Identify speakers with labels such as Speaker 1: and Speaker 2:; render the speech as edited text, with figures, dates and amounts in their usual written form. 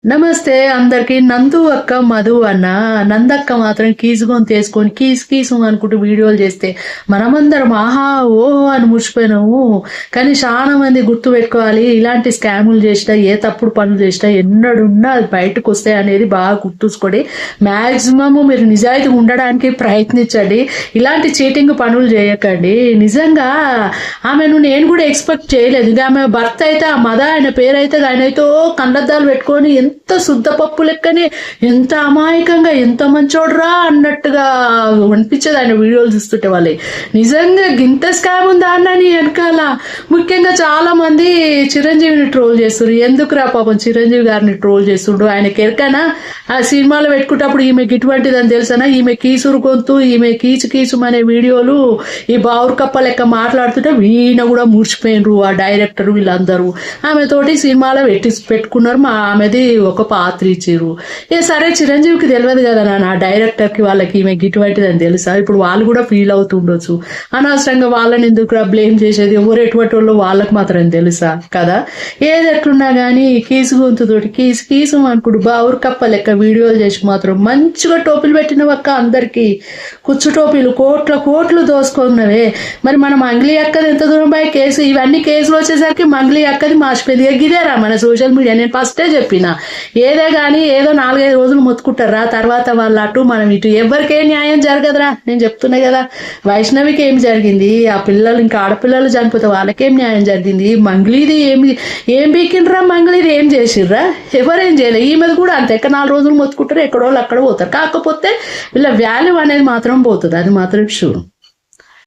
Speaker 1: నమస్తే అందరికి. నందు అక్క మధు అన్న. నందక్క మాత్రం కీసుకొని తీసుకొని కీసు అనుకుంటూ వీడియోలు చేస్తే మనమందరం ఆహా ఓహో అని మురిసిపోయినాము. కానీ చాలా మంది గుర్తు పెట్టుకోవాలి, ఇలాంటి స్కాములు చేసినా ఏ తప్పుడు పనులు చేసినా ఎన్నడున్నా అది బయటకు వస్తాయి అనేది బాగా గుర్తుంచుకోండి. మ్యాక్సిమం మీరు నిజాయితీ ఉండడానికి ప్రయత్నించండి, ఇలాంటి చీటింగ్ పనులు చేయకండి. నిజంగా ఆమెను నేను కూడా ఎక్స్పెక్ట్ చేయలేదు. ఇంకా ఆమె భర్త అయితే ఆ మద ఆయన పేరైతే ఆయనతో కళ్ళద్దాలు పెట్టుకొని ఎంత శుద్ధపప్పు లెక్కనే, ఎంత అమాయకంగా, ఎంత మంచోడ్రా అన్నట్టుగా అనిపించేది ఆయన వీడియోలు చూస్తుంటే. వాళ్ళే నిజంగా గింత స్కామ్ ఉందా అన్నని వెనకాల. ముఖ్యంగా చాలా మంది చిరంజీవిని ట్రోల్ చేస్తారు. ఎందుకురా పాపం చిరంజీవి గారిని ట్రోల్ చేస్తుండ్రు, ఆయనకి ఎరకనా ఆ సినిమాలో పెట్టుకుంటప్పుడు ఈమెకి ఇటువంటిదని తెలుసనా, ఈమె కీసురు గొంతు, ఈమె కీచు అనే వీడియోలు ఈ బావురు కప్ప లెక్క మాట్లాడుతుంటే ఈయన కూడా మురిసిపోయినరు ఆ డైరెక్టర్ వీళ్ళందరూ. ఆమెతోటి సినిమాలో పెట్టుకున్నారు. ఆమెది ఒక పాత్ర ఇచ్చారు. సరే చిరంజీవికి తెలియదు కదా నా డైరెక్టర్కి వాళ్ళకి ఈమె ఇటువంటిదని తెలుసా? ఇప్పుడు వాళ్ళు కూడా ఫీల్ అవుతుండొచ్చు. అనవసరంగా వాళ్ళని ఎందుకు బ్లేమ్ చేసేది? ఎవరు ఎటువంటి వాళ్ళు వాళ్ళకి మాత్రం తెలుసా కదా. ఏది ఎట్లున్నా కానీ కీసు గొంతుతోటి కీసు అనుకుంటు బావురు కప్ప లెక్క వీడియోలు చేసి మాత్రం మంచిగా టోపీలు పెట్టిన ఒక్క అందరికి కుచ్చు టోపీలు కోట్లు దోసుకున్నవే. మరి మన మంగ్లీ అక్కది ఎంత దూరం బై కేసు, ఇవన్నీ కేసులు వచ్చేసరికి మంగ్లీ అక్కది మాసిపోయింది. గిదేరా మన సోషల్ మీడియా. నేను ఫస్టే చెప్పిన, ఏదే కానీ ఏదో 4-5 రోజులు మొత్తుకుంటారా, తర్వాత వాళ్ళ అటు మనం ఇటు, ఎవరికే న్యాయం జరగదురా. నేను చెప్తున్నా కదా, వైష్ణవికి ఏం జరిగింది, ఆ పిల్లలు ఇంకా ఆడపిల్లలు చనిపోతే వాళ్ళకేం న్యాయం జరిగింది, మంగ్లీది ఏం బీకిండ్రా, మంగ్లీది ఏం చేసిర్రా, ఎవరేం చేయలేదు. ఈ మీద కూడా అంతే, 4 రోజులు మొత్తుకుంటారు, ఎక్కడోళ్ళు అక్కడ పోతారు. కాకపోతే వీళ్ళ వాల్యూ అనేది మాత్రం పోతుంది, అది మాత్రం షూర్.